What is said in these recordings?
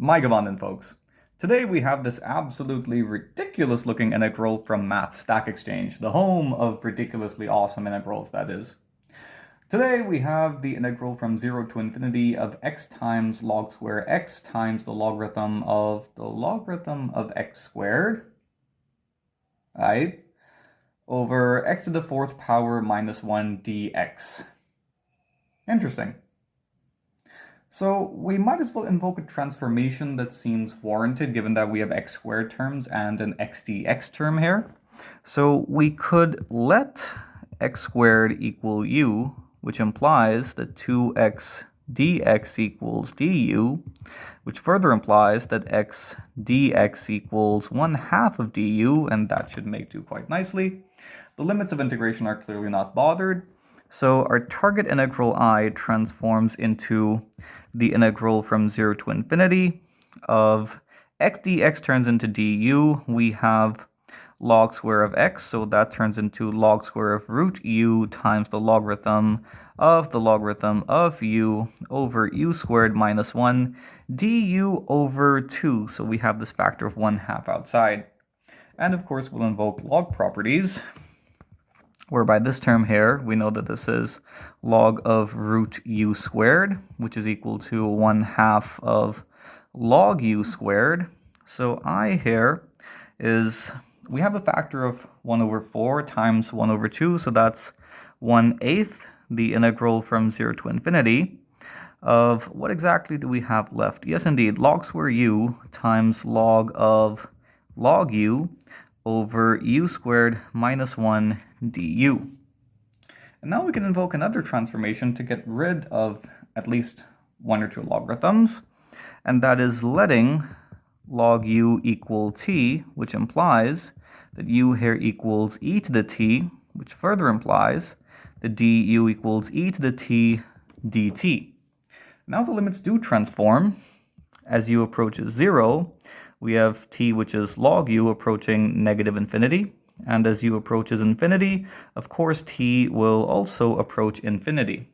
My Gavanden folks. Today we have this absolutely ridiculous looking integral from Math Stack Exchange, the home of ridiculously awesome integrals, that is. Today we have the integral from 0 to infinity of x times log square x times the logarithm of x squared, right, over x to the fourth power minus 1 dx. Interesting. So we might as well invoke a transformation that seems warranted given that we have x squared terms and an x dx term here. So we could let x squared equal u, which implies that 2x dx equals du, which further implies that x dx equals 1/2 of du, and that should make do quite nicely. The limits of integration are clearly not bothered. So our target integral I transforms into the integral from 0 to infinity of x dx turns into du. We have log square of x, so that turns into log square of root u times the logarithm of u over u squared minus 1 du over 2. So we have this factor of 1/2 outside. And of course, we'll invoke log properties, whereby this term here, we know that this is log of root u squared, which is equal to 1/2 of log u squared. So I here is, we have a factor of 1 over 4 times 1 over 2, so that's 1/8, the integral from 0 to infinity of, what exactly do we have left? Yes, indeed, log square u times log of log u over u squared minus 1 du. And now we can invoke another transformation to get rid of at least one or two logarithms, and that is letting log u equal t, which implies that u here equals e to the t, which further implies that du equals e to the t dt. Now the limits do transform. As u approaches 0, we have t, which is log u, approaching negative infinity. And as u approaches infinity, of course, t will also approach infinity.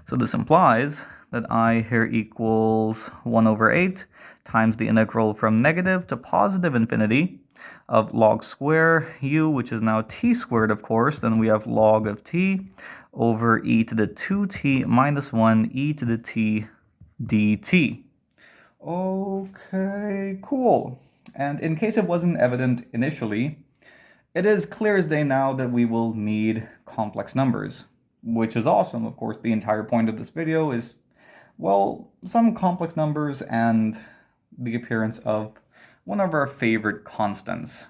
So this implies that I here equals 1 over 8 times the integral from negative to positive infinity of log square u, which is now t squared, of course. Then we have log of t over e to the 2t minus 1 e to the t dt. Okay, cool. And in case it wasn't evident initially, it is clear as day now that we will need complex numbers, which is awesome. Of course, the entire point of this video is, well, some complex numbers and the appearance of one of our favorite constants.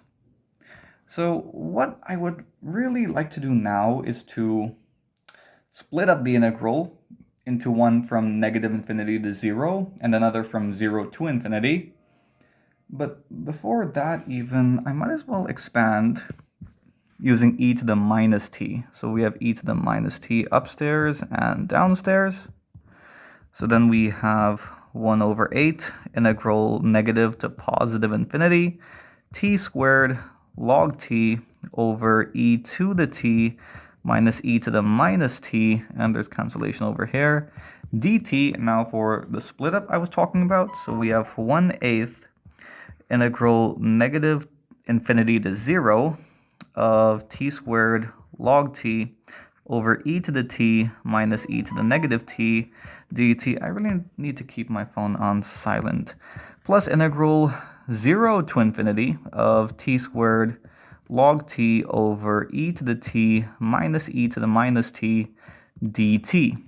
So what I would really like to do now is to split up the integral into one from negative infinity to 0 and another from 0 to infinity. But before that even, I might as well expand using e to the minus t. So we have e to the minus t upstairs and downstairs. So then we have 1 over 8 integral negative to positive infinity t squared log t over e to the t minus e to the minus t, and there's cancellation over here, dt. Now for the split up I was talking about, so we have 1/8 integral negative infinity to 0 of t squared log t over e to the t minus e to the negative t dt. I really need to keep my phone on silent. Plus integral 0 to infinity of t squared log t over e to the t minus e to the minus t dt.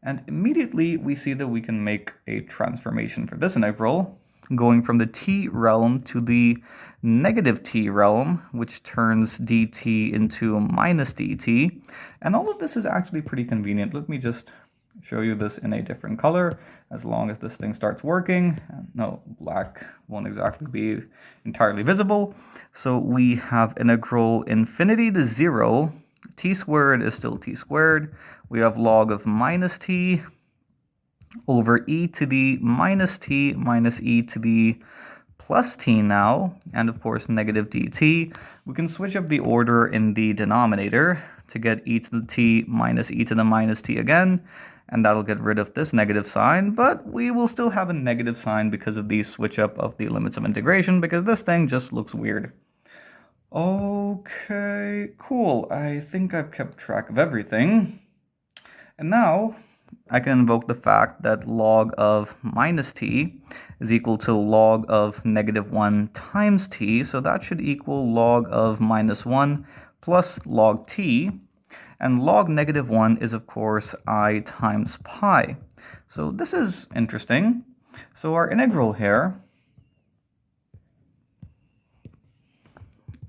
And immediately we see that we can make a transformation for this integral, going from the t realm to the negative t realm, which turns dt into minus dt. And all of this is actually pretty convenient. Let me just show you this in a different color, as long as this thing starts working. No, black won't exactly be entirely visible. So we have integral infinity to 0. T squared is still t squared. We have log of minus t over e to the minus t minus e to the plus t now, and of course negative dt. We can switch up the order in the denominator to get e to the t minus e to the minus t again, and that'll get rid of this negative sign, but we will still have a negative sign because of the switch up of the limits of integration, because this thing just looks weird. Okay, cool. I think I've kept track of everything. And now I can invoke the fact that log of minus t is equal to log of -1 times t, so that should equal log of -1 plus log t, and log -1 is of course I times pi. So this is interesting. So our integral here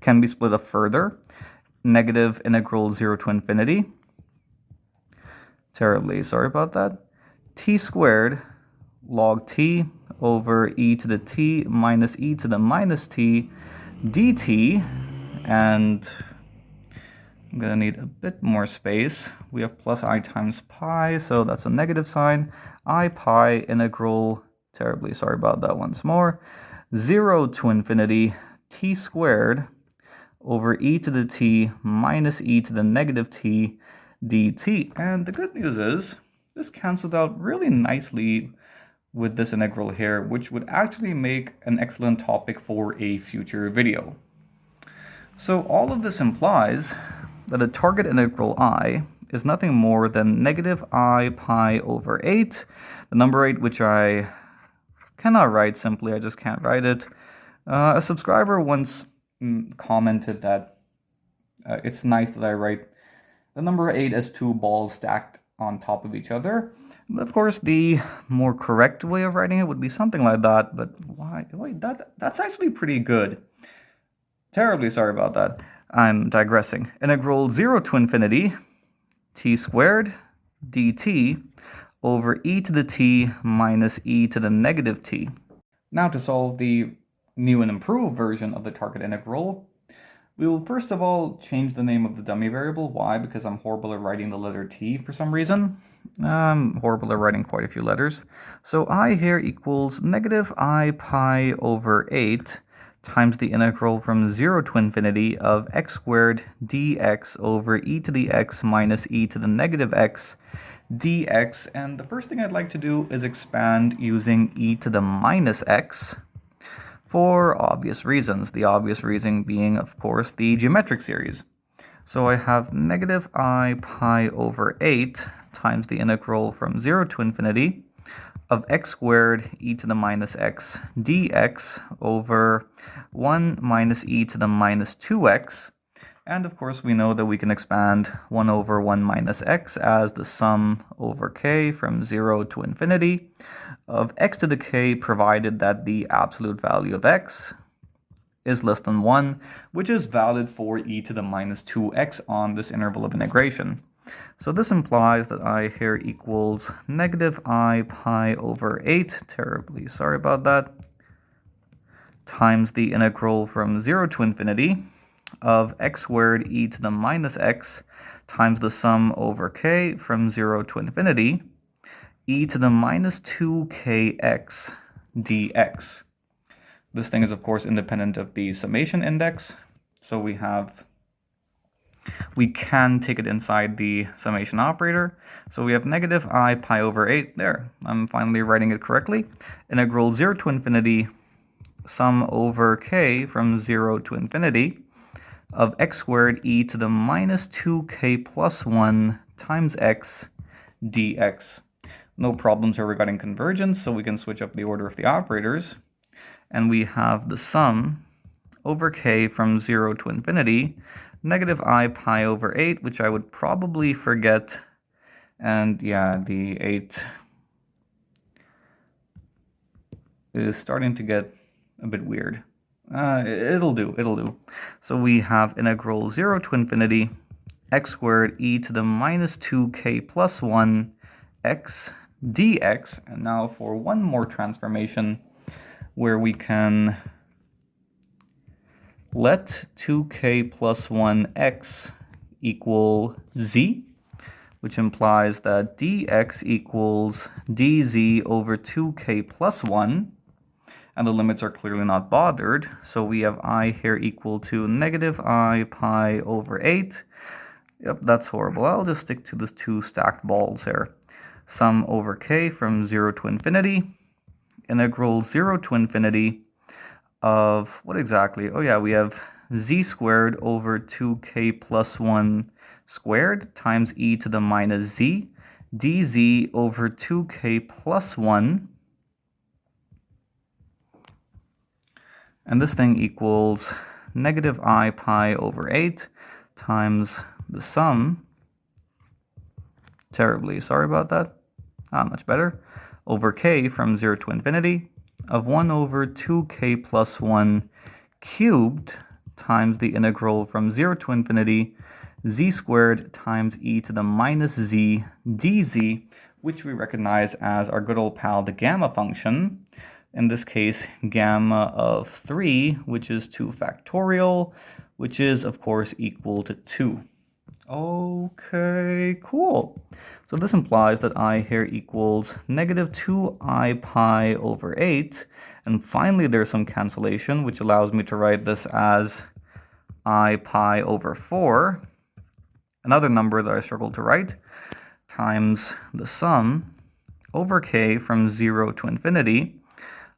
can be split up further. Negative integral 0 to infinity. Terribly sorry about that. T squared log t over e to the t minus e to the minus t dt, and I'm going to need a bit more space. We have plus I times pi, so that's a negative sign. I pi integral, terribly sorry about that once more, 0 to infinity t squared over e to the t minus e to the negative t dt. And the good news is this cancels out really nicely with this integral here, which would actually make an excellent topic for a future video. So all of this implies that a target integral I is nothing more than negative I pi over 8, the number 8 which I cannot write simply, I just can't write it. A subscriber once commented that it's nice that I write the number 8 as two balls stacked on top of each other. Of course, the more correct way of writing it would be something like that, but why? Wait, that's actually pretty good. Terribly sorry about that. I'm digressing. Integral 0 to infinity t squared dt over e to the t minus e to the negative t. Now to solve the new and improved version of the target integral, we will first of all change the name of the dummy variable. Why? Because I'm horrible at writing the letter t for some reason. I'm horrible at writing quite a few letters. So I here equals negative I pi over 8 times the integral from 0 to infinity of x squared dx over e to the x minus e to the negative x dx. And the first thing I'd like to do is expand using e to the minus x for obvious reasons. The obvious reason being, of course, the geometric series. So I have negative I pi over 8 times the integral from 0 to infinity of x squared e to the minus x dx over 1 minus e to the minus 2x. And of course we know that we can expand 1 over 1 minus x as the sum over k from 0 to infinity of x to the k, provided that the absolute value of x is less than 1, which is valid for e to the minus 2x on this interval of integration. So this implies that I here equals negative I pi over 8, terribly sorry about that, times the integral from 0 to infinity of x squared e to the minus x times the sum over k from 0 to infinity e to the minus 2kx dx. This thing is of course independent of the summation index, so we can take it inside the summation operator. So we have negative I pi over 8, there, I'm finally writing it correctly, integral 0 to infinity sum over k from 0 to infinity of x squared e to the minus 2k plus 1 times x dx. No problems here regarding convergence, so we can switch up the order of the operators. And we have the sum over k from 0 to infinity, negative I pi over 8, which I would probably forget. And yeah, the 8 is starting to get a bit weird. It'll do. So we have integral 0 to infinity x squared e to the minus 2k plus 1 x dx. And now for one more transformation where we can let 2k plus 1x equal z, which implies that dx equals dz over 2k plus 1. And the limits are clearly not bothered, so we have I here equal to negative I pi over 8. Yep, that's horrible. I'll just stick to the two stacked balls here. sum over k from 0 to infinity, integral 0 to infinity of what exactly? Oh yeah, we have z squared over 2k plus 1 squared times e to the minus z dz over 2k plus 1. And this thing equals negative I pi over 8 times the sum, terribly sorry about that, much better, over k from 0 to infinity of 1 over 2k plus 1 cubed times the integral from 0 to infinity z squared times e to the minus z dz, which we recognize as our good old pal the gamma function. In this case, gamma of 3, which is 2 factorial, which is, of course, equal to 2. Okay, cool. So this implies that I here equals negative 2I pi over 8. And finally, there's some cancellation, which allows me to write this as I pi over 4, another number that I struggled to write, times the sum over k from 0 to infinity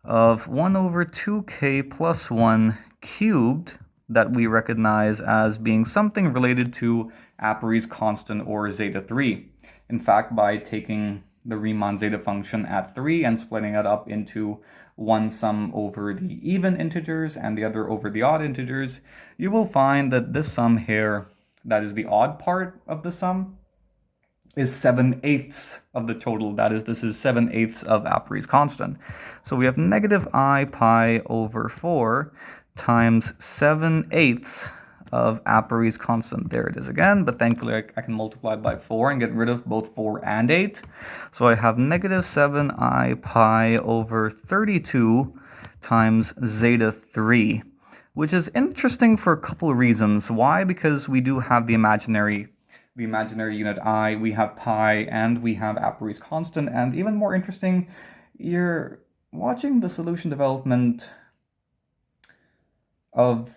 of 1 over 2k plus 1 cubed, that we recognize as being something related to Apéry's constant or zeta 3. In fact, by taking the Riemann zeta function at 3 and splitting it up into one sum over the even integers and the other over the odd integers, you will find that this sum here, that is the odd part of the sum, is 7/8 of the total. That is, this is 7/8 of Apéry's constant. So we have negative I pi over 4 times 7/8 of Apéry's constant. There it is again, but thankfully I can multiply by 4 and get rid of both 4 and 8. So I have negative 7I pi over 32 times zeta 3, which is interesting for a couple of reasons. Why? Because we do have the imaginary unit I, we have pi, and we have Apéry's constant. And even more interesting, you're watching the solution development of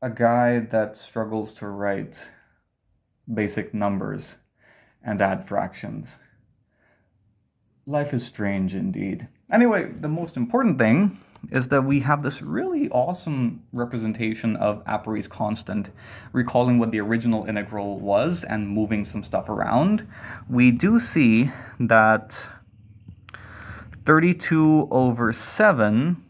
a guy that struggles to write basic numbers and add fractions. Life is strange indeed. Anyway, the most important thing is that we have this really awesome representation of Apéry's constant, recalling what the original integral was and moving some stuff around. We do see that 32 over 7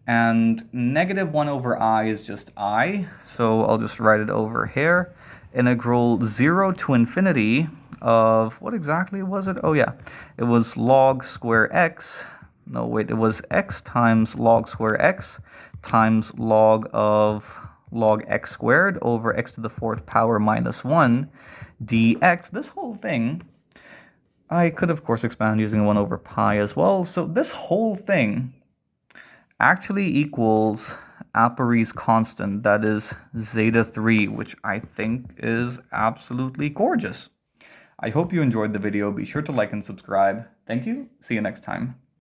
and negative 1 over I is just I, so I'll just write it over here. Integral 0 to infinity of, what exactly was it? Oh yeah, it was log square x. No, wait, it was x times log square x times log of log x squared over x to the 4th power minus 1 dx. This whole thing, I could, of course, expand using 1 over pi as well. So this whole thing actually equals Apéry's constant, that is zeta 3, which I think is absolutely gorgeous. I hope you enjoyed the video. Be sure to like and subscribe. Thank you. See you next time.